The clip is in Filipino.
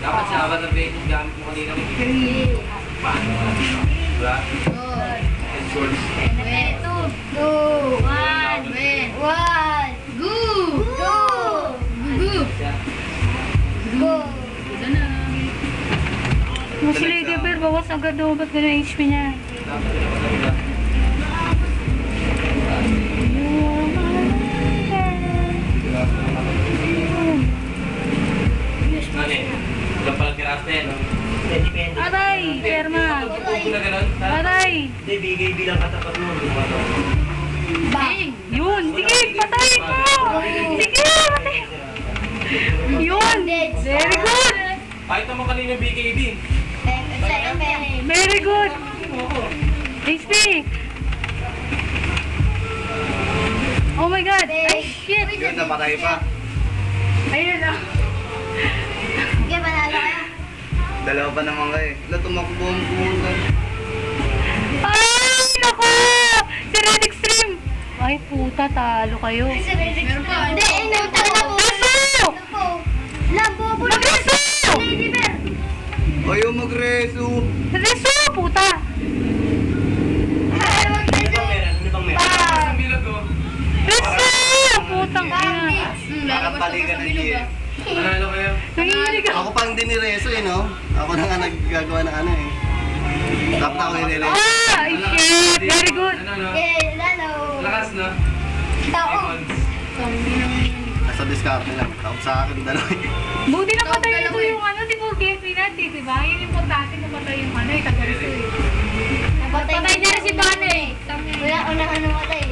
Dapat sa apat na beses gamit mo kanina ng 3. Diba? 2. And shorts. 2. 1. 1. Go! Go! Go! Go! Si Lady Bear, bawas agad daw. Ba't gano'n HP niya? Dapat yun ako sa iba. Ano eh? Ilang palang kiraste, no? Depende. Aray! Perma! Tutubo na gano'n? Aray! Hindi, bigay bilang katapat mo. Bang! Yun! Sige! Patayin mo! Sige! Patayin! Yun! Very good! Kahit naman kanina BKB. Very good! HP! Oh my God! Ay, shit! Yun, napatay pa. Ayun ah! Sige, panalo kayo. Dalawa pa naman kayo. Wala, tumakbo ang pumunta. Ay! Naku! Si Red Extreme! Ay, puta, talo kayo. Meron pa. Hindi, nagtala po. Reso! Lambo. Mag-reso! Lady Bear. Ayaw mag-reso. Reso, puta! Ano bang meron? Ano bang meron? Sa bilag ko. Reso! Putang ina. Parang balikan ng GM. Nanalo kayo. Nanginginig ako. Ako pang dinireso eh, no? Ako na nga naggagawa ng ano eh. Dapat ako nireso. Ah! Ay, shit! Very good! Ano, no? Lalo. Lakas, no? Tao. Icons. Nasa discount lang. Tapos sa akin dalawa eh. Buti na patay ito yung ano, di mo game natin, di ba? Yun yung importante na patay yung ano, yung taga-reso eh. Patay niya rin si Bano eh. Wala, unang ano matay.